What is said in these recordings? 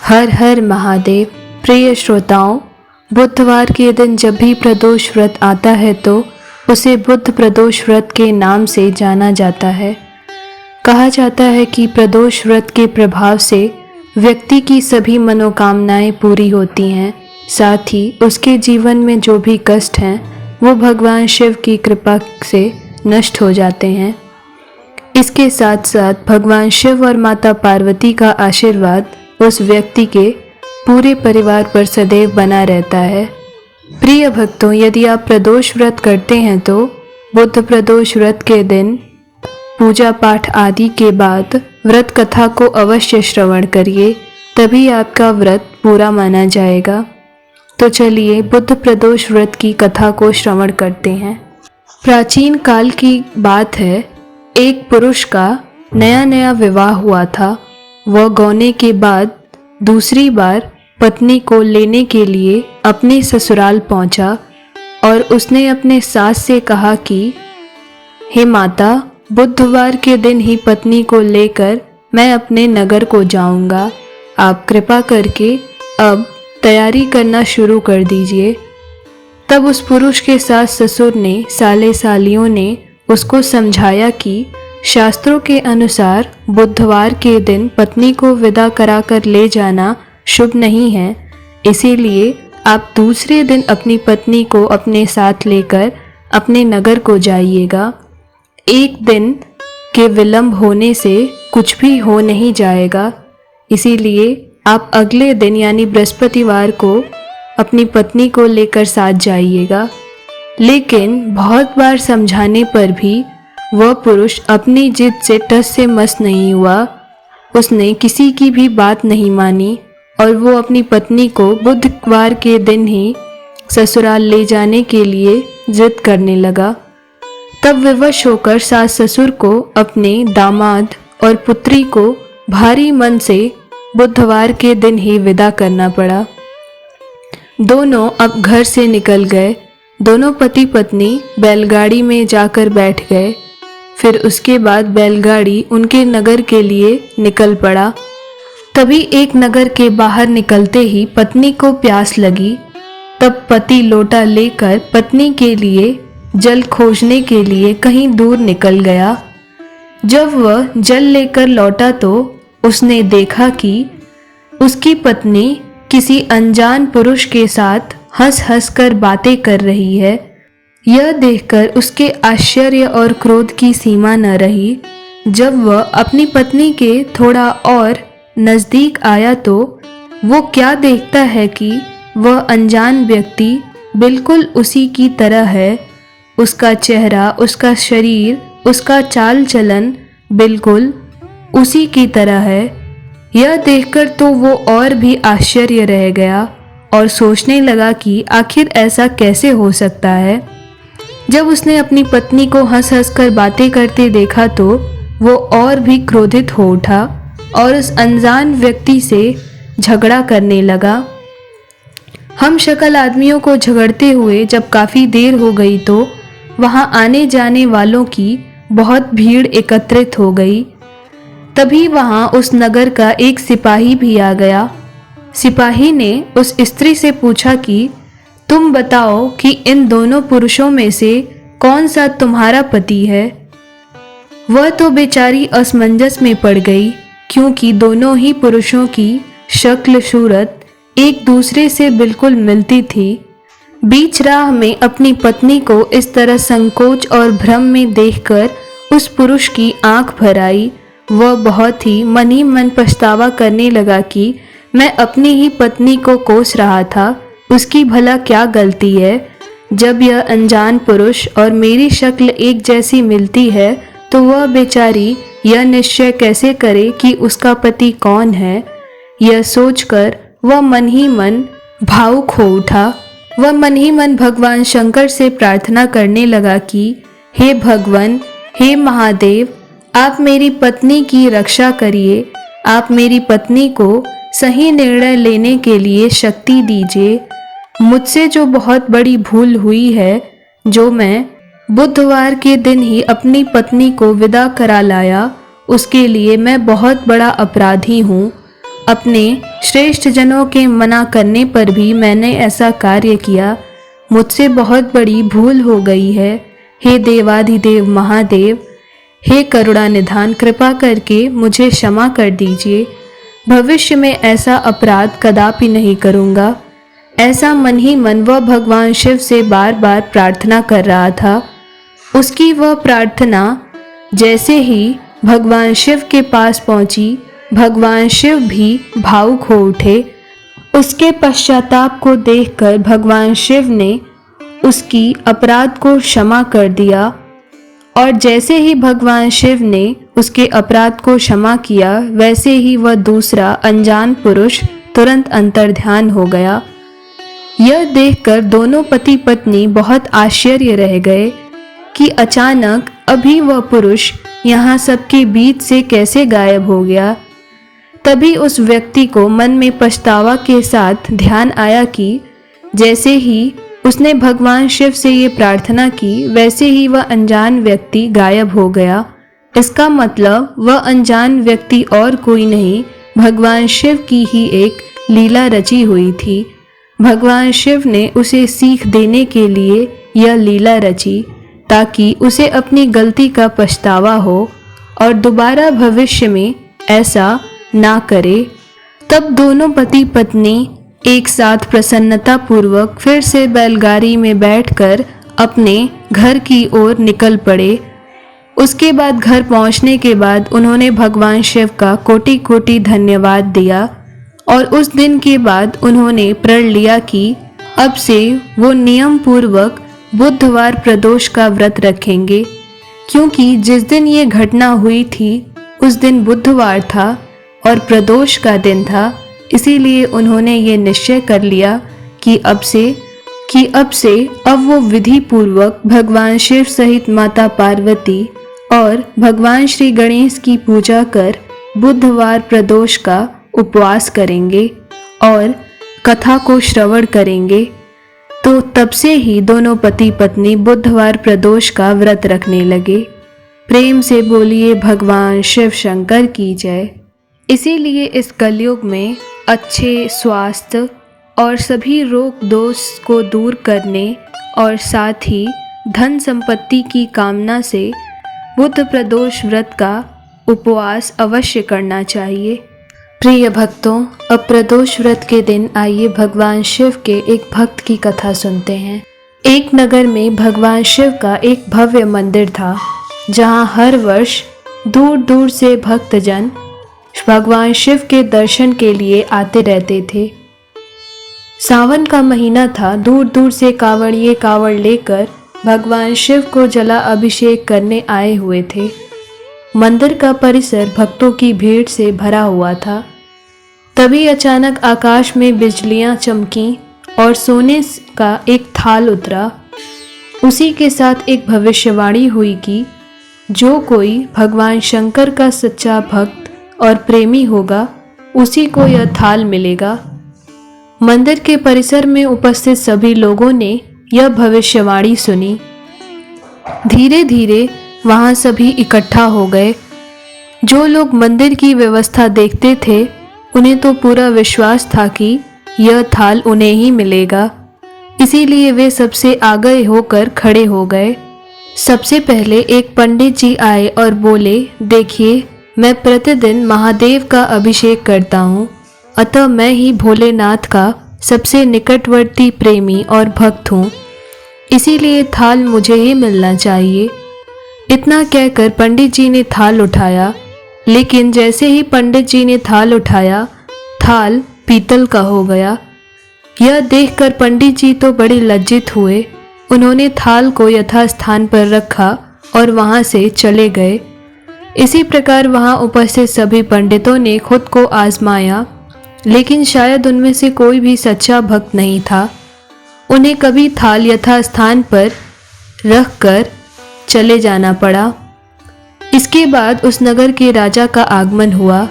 हर हर महादेव। प्रिय श्रोताओं, बुधवार के दिन जब भी प्रदोष व्रत आता है तो उसे बुध प्रदोष व्रत के नाम से जाना जाता है। कहा जाता है कि प्रदोष व्रत के प्रभाव से व्यक्ति की सभी मनोकामनाएं पूरी होती हैं, साथ ही उसके जीवन में जो भी कष्ट हैं वो भगवान शिव की कृपा से नष्ट हो जाते हैं। इसके साथ साथ भगवान शिव और माता पार्वती का आशीर्वाद उस व्यक्ति के पूरे परिवार पर सदैव बना रहता है। प्रिय भक्तों, यदि आप प्रदोष व्रत करते हैं तो बुध प्रदोष व्रत के दिन पूजा पाठ आदि के बाद व्रत कथा को अवश्य श्रवण करिए, तभी आपका व्रत पूरा माना जाएगा। तो चलिए बुध प्रदोष व्रत की कथा को श्रवण करते हैं। प्राचीन काल की बात है, एक पुरुष का नया नया विवाह हुआ था। वह गौने के बाद दूसरी बार पत्नी को लेने के लिए अपने ससुराल पहुंचा और उसने अपने सास से कहा कि हे माता, बुधवार के दिन ही पत्नी को लेकर मैं अपने नगर को जाऊंगा। आप कृपा करके अब तैयारी करना शुरू कर दीजिए। तब उस पुरुष के सास ससुर ने, साले सालियों ने उसको समझाया कि शास्त्रों के अनुसार बुधवार के दिन पत्नी को विदा कराकर ले जाना शुभ नहीं है, इसीलिए आप दूसरे दिन अपनी पत्नी को अपने साथ लेकर अपने नगर को जाइएगा। एक दिन के विलंब होने से कुछ भी हो नहीं जाएगा, इसीलिए आप अगले दिन यानी बृहस्पतिवार को अपनी पत्नी को लेकर साथ जाइएगा। लेकिन बहुत बार समझाने पर भी वह पुरुष अपनी जिद से टस से मस नहीं हुआ। उसने किसी की भी बात नहीं मानी और वो अपनी पत्नी को बुधवार के दिन ही ससुराल ले जाने के लिए जिद करने लगा। तब विवश होकर सास ससुर को अपने दामाद और पुत्री को भारी मन से बुधवार के दिन ही विदा करना पड़ा। दोनों अब घर से निकल गए। दोनों पति पत्नी बैलगाड़ी में जाकर बैठ गए। फिर उसके बाद बैलगाड़ी उनके नगर के लिए निकल पड़ा। तभी एक नगर के बाहर निकलते ही पत्नी को प्यास लगी। तब पति लोटा लेकर पत्नी के लिए जल खोजने के लिए कहीं दूर निकल गया। जब वह जल लेकर लौटा तो उसने देखा कि उसकी पत्नी किसी अनजान पुरुष के साथ हंस हंस कर बातें कर रही है। यह देखकर उसके आश्चर्य और क्रोध की सीमा न रही। जब वह अपनी पत्नी के थोड़ा और नज़दीक आया तो वो क्या देखता है कि वह अनजान व्यक्ति बिल्कुल उसी की तरह है। उसका चेहरा, उसका शरीर, उसका चाल चलन बिल्कुल उसी की तरह है। यह देखकर तो वो और भी आश्चर्य रह गया और सोचने लगा कि आखिर ऐसा कैसे हो सकता है। जब उसने अपनी पत्नी को हंस हंस कर बातें करते देखा तो वो और भी क्रोधित हो उठा और उस अनजान व्यक्ति से झगड़ा करने लगा। हम शक्ल आदमियों को झगड़ते हुए जब काफ़ी देर हो गई तो वहाँ आने जाने वालों की बहुत भीड़ एकत्रित हो गई। तभी वहाँ उस नगर का एक सिपाही भी आ गया। सिपाही ने उस स्त्री से पूछा कि तुम बताओ कि इन दोनों पुरुषों में से कौन सा तुम्हारा पति है। वह तो बेचारी असमंजस में पड़ गई, क्योंकि दोनों ही पुरुषों की शक्ल सूरत एक दूसरे से बिल्कुल मिलती थी। बीच राह में अपनी पत्नी को इस तरह संकोच और भ्रम में देखकर उस पुरुष की आंख भर आई। वह बहुत ही मन ही मन पछतावा करने लगा कि मैं अपनी ही पत्नी को कोस रहा था, उसकी भला क्या गलती है। जब यह अनजान पुरुष और मेरी शक्ल एक जैसी मिलती है तो वह बेचारी यह निश्चय कैसे करे कि उसका पति कौन है। यह सोचकर वह मन ही मन भावुक हो उठा। वह मन ही मन भगवान शंकर से प्रार्थना करने लगा कि हे भगवान, हे महादेव, आप मेरी पत्नी की रक्षा करिए। आप मेरी पत्नी को सही निर्णय लेने के लिए शक्ति दीजिए। मुझसे जो बहुत बड़ी भूल हुई है, जो मैं बुधवार के दिन ही अपनी पत्नी को विदा करा लाया, उसके लिए मैं बहुत बड़ा अपराधी हूँ। अपने श्रेष्ठ जनों के मना करने पर भी मैंने ऐसा कार्य किया। मुझसे बहुत बड़ी भूल हो गई है। हे देवाधिदेव महादेव, हे करुणा निधान, कृपा करके मुझे क्षमा कर दीजिए। भविष्य में ऐसा अपराध कदापि नहीं करूँगा। ऐसा मन ही मन वह भगवान शिव से बार बार प्रार्थना कर रहा था। उसकी वह प्रार्थना जैसे ही भगवान शिव के पास पहुंची, भगवान शिव भी भावुक हो उठे। उसके पश्चाताप को देखकर भगवान शिव ने उसकी अपराध को क्षमा कर दिया, और जैसे ही भगवान शिव ने उसके अपराध को क्षमा किया, वैसे ही वह दूसरा अनजान पुरुष तुरंत अंतर्ध्यान हो गया। यह देखकर दोनों पति पत्नी बहुत आश्चर्य रह गए कि अचानक अभी वह पुरुष यहाँ सबके बीच से कैसे गायब हो गया। तभी उस व्यक्ति को मन में पछतावा के साथ ध्यान आया कि जैसे ही उसने भगवान शिव से ये प्रार्थना की, वैसे ही वह अनजान व्यक्ति गायब हो गया। इसका मतलब वह अनजान व्यक्ति और कोई नहीं, भगवान शिव की ही एक लीला रची हुई थी। भगवान शिव ने उसे सीख देने के लिए यह लीला रची, ताकि उसे अपनी गलती का पछतावा हो और दोबारा भविष्य में ऐसा ना करे। तब दोनों पति पत्नी एक साथ प्रसन्नता पूर्वक फिर से बैलगाड़ी में बैठकर अपने घर की ओर निकल पड़े। उसके बाद घर पहुंचने के बाद उन्होंने भगवान शिव का कोटि कोटि धन्यवाद दिया, और उस दिन के बाद उन्होंने प्रण लिया कि अब से वो नियम पूर्वक बुधवार प्रदोष का व्रत रखेंगे, क्योंकि जिस दिन ये घटना हुई थी उस दिन बुधवार था और प्रदोष का दिन था। इसीलिए उन्होंने ये निश्चय कर लिया कि अब से अब वो विधि पूर्वक भगवान शिव सहित माता पार्वती और भगवान श्री गणेश की पूजा कर बुधवार प्रदोष का उपवास करेंगे और कथा को श्रवण करेंगे। तो तब से ही दोनों पति पत्नी बुधवार प्रदोष का व्रत रखने लगे। प्रेम से बोलिए भगवान शिव शंकर की जय। इसीलिए इस कलयुग में अच्छे स्वास्थ्य और सभी रोग दोष को दूर करने और साथ ही धन संपत्ति की कामना से बुध प्रदोष व्रत का उपवास अवश्य करना चाहिए। प्रिय भक्तों, अब प्रदोष व्रत के दिन आइए भगवान शिव के एक भक्त की कथा सुनते हैं। एक नगर में भगवान शिव का एक भव्य मंदिर था, जहां हर वर्ष दूर दूर से भक्तजन भगवान शिव के दर्शन के लिए आते रहते थे। सावन का महीना था। दूर दूर से कांवड़िए कांवड़ लेकर भगवान शिव को जला अभिषेक करने आए हुए थे। मंदिर का परिसर भक्तों की भीड़ से भरा हुआ था। तभी अचानक आकाश में बिजलियां चमकीं और सोने का एक थाल उतरा। उसी के साथ एक भविष्यवाणी हुई कि जो कोई भगवान शंकर का सच्चा भक्त और प्रेमी होगा, उसी को यह थाल मिलेगा। मंदिर के परिसर में उपस्थित सभी लोगों ने यह भविष्यवाणी सुनी। धीरे धीरे वहां सभी इकट्ठा हो गए। जो लोग मंदिर की व्यवस्था देखते थे, उन्हें तो पूरा विश्वास था कि यह थाल उन्हें ही मिलेगा। इसीलिए वे सबसे आगे होकर खड़े हो गए। सबसे पहले एक पंडित जी आए और बोले, देखिए, मैं प्रतिदिन महादेव का अभिषेक करता हूँ, अतः मैं ही भोलेनाथ का सबसे निकटवर्ती प्रेमी और भक्त हूँ, इसीलिए थाल मुझे ही मिलना चाहिए। इतना कहकर पंडित जी ने थाल उठाया, लेकिन जैसे ही पंडित जी ने थाल उठाया, थाल पीतल का हो गया। यह देखकर पंडित जी तो बड़े लज्जित हुए। उन्होंने थाल को यथास्थान पर रखा और वहां से चले गए। इसी प्रकार वहां उपस्थित सभी पंडितों ने खुद को आजमाया, लेकिन शायद उनमें से कोई भी सच्चा भक्त नहीं था। उन्हें कभी थाल यथास्थान पर रखकर चले जाना पड़ा। इसके बाद उस नगर के राजा का आगमन हुआ।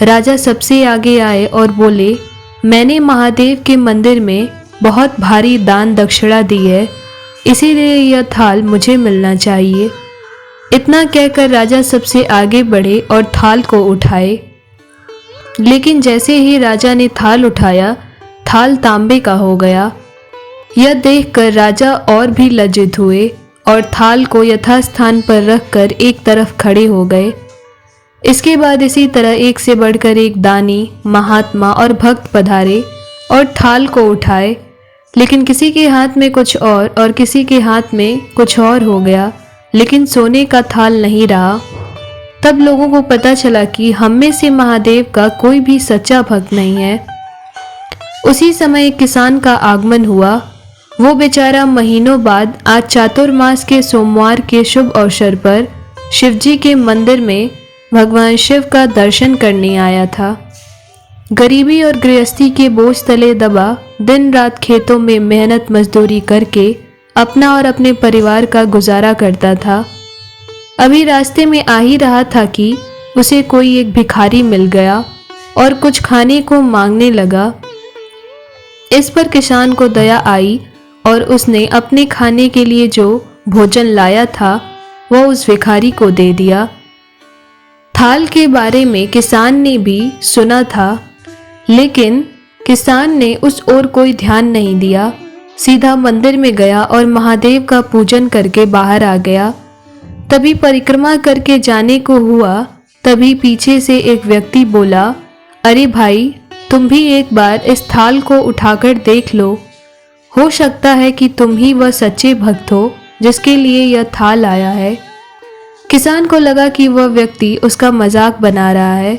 राजा सबसे आगे आए और बोले, मैंने महादेव के मंदिर में बहुत भारी दान दक्षिणा दी है, इसीलिए यह थाल मुझे मिलना चाहिए। इतना कहकर राजा सबसे आगे बढ़े और थाल को उठाए। लेकिन जैसे ही राजा ने थाल उठाया, थाल तांबे का हो गया। यह देखकर राजा और भी लज्जित हुए और थाल को यथास्थान पर रखकर एक तरफ खड़े हो गए। इसके बाद इसी तरह एक से बढ़कर एक दानी, महात्मा और भक्त पधारे और थाल को उठाए, लेकिन किसी के हाथ में कुछ और किसी के हाथ में कुछ और हो गया, लेकिन सोने का थाल नहीं रहा। तब लोगों को पता चला कि हम में से महादेव का कोई भी सच्चा भक्त नहीं है। उसी समय एक किसान का आगमन हुआ। वो बेचारा महीनों बाद आज चातुर्मास के सोमवार के शुभ अवसर पर शिवजी के मंदिर में भगवान शिव का दर्शन करने आया था। गरीबी और गृहस्थी के बोझ तले दबा दिन रात खेतों में मेहनत मजदूरी करके अपना और अपने परिवार का गुजारा करता था। अभी रास्ते में आ ही रहा था कि उसे कोई एक भिखारी मिल गया और कुछ खाने को मांगने लगा। इस पर किसान को दया आई और उसने अपने खाने के लिए जो भोजन लाया था वह उस भिखारी को दे दिया। थाल के बारे में किसान ने भी सुना था, लेकिन किसान ने उस ओर कोई ध्यान नहीं दिया। सीधा मंदिर में गया और महादेव का पूजन करके बाहर आ गया। तभी परिक्रमा करके जाने को हुआ, तभी पीछे से एक व्यक्ति बोला, अरे भाई, तुम भी एक बार इस थाल को उठाकर देख लो। हो सकता है कि तुम ही वह सच्चे भक्त हो जिसके लिए यह थाल आया है। किसान को लगा कि वह व्यक्ति उसका मजाक बना रहा है।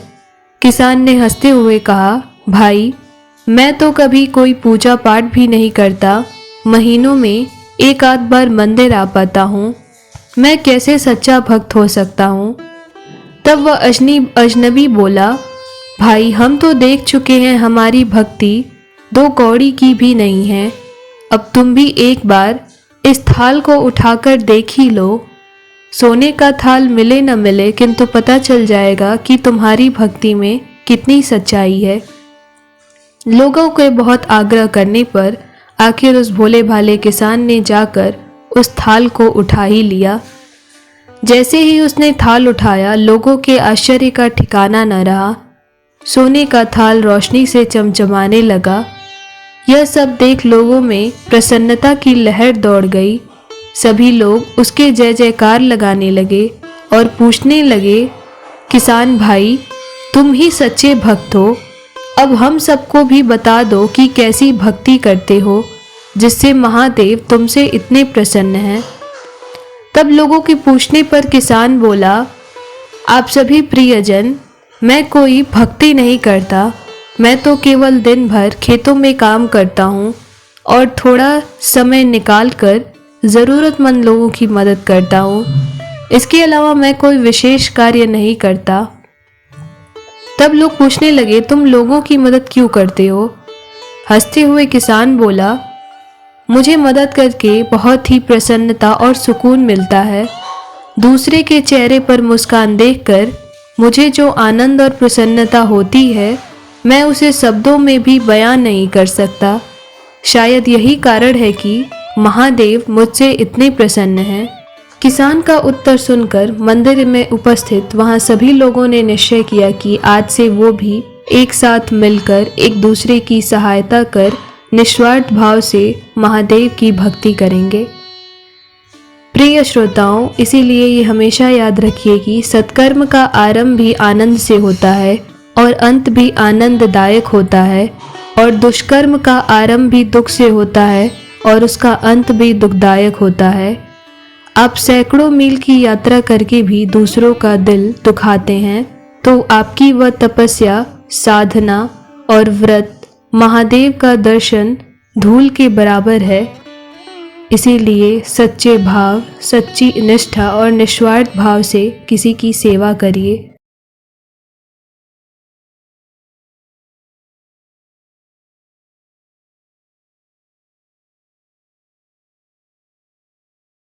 किसान ने हंसते हुए कहा, भाई, मैं तो कभी कोई पूजा पाठ भी नहीं करता, महीनों में एक आध बार मंदिर आ पाता हूँ, मैं कैसे सच्चा भक्त हो सकता हूँ। तब वह अजनबी बोला, भाई, हम तो देख चुके हैं हमारी भक्ति 2 कौड़ी की भी नहीं है। अब तुम भी एक बार इस थाल को उठाकर देख ही लो। सोने का थाल मिले न मिले, किंतु पता चल जाएगा कि तुम्हारी भक्ति में कितनी सच्चाई है। लोगों के बहुत आग्रह करने पर आखिर उस भोले भाले किसान ने जाकर उस थाल को उठा ही लिया। जैसे ही उसने थाल उठाया, लोगों के आश्चर्य का ठिकाना न रहा। सोने का थाल रोशनी से चमचमाने लगा। यह सब देख लोगों में प्रसन्नता की लहर दौड़ गई। सभी लोग उसके जय जयकार लगाने लगे और पूछने लगे, किसान भाई, तुम ही सच्चे भक्त हो, अब हम सबको भी बता दो कि कैसी भक्ति करते हो जिससे महादेव तुमसे इतने प्रसन्न हैं। तब लोगों के पूछने पर किसान बोला, आप सभी प्रियजन, मैं कोई भक्ति नहीं करता, मैं तो केवल दिन भर खेतों में काम करता हूँ और थोड़ा समय निकालकर ज़रूरतमंद लोगों की मदद करता हूँ। इसके अलावा मैं कोई विशेष कार्य नहीं करता। तब लोग पूछने लगे, तुम लोगों की मदद क्यों करते हो? हंसते हुए किसान बोला, मुझे मदद करके बहुत ही प्रसन्नता और सुकून मिलता है। दूसरे के चेहरे पर मुस्कान देखकर मुझे जो आनंद और प्रसन्नता होती है, मैं उसे शब्दों में भी बयान नहीं कर सकता। शायद यही कारण है कि महादेव मुझसे इतने प्रसन्न हैं। किसान का उत्तर सुनकर मंदिर में उपस्थित वहां सभी लोगों ने निश्चय किया कि आज से वो भी एक साथ मिलकर एक दूसरे की सहायता कर निस्वार्थ भाव से महादेव की भक्ति करेंगे। प्रिय श्रोताओं, इसीलिए ये हमेशा याद रखिए कि सत्कर्म का आरंभ भी आनंद से होता है और अंत भी आनंददायक होता है, और दुष्कर्म का आरंभ भी दुख से होता है और उसका अंत भी दुखदायक होता है। आप सैकड़ों मील की यात्रा करके भी दूसरों का दिल दुखाते हैं, तो आपकी वह तपस्या, साधना और व्रत महादेव का दर्शन धूल के बराबर है। इसीलिए सच्चे भाव, सच्ची निष्ठा और निस्वार्थ भाव से किसी की सेवा करिए।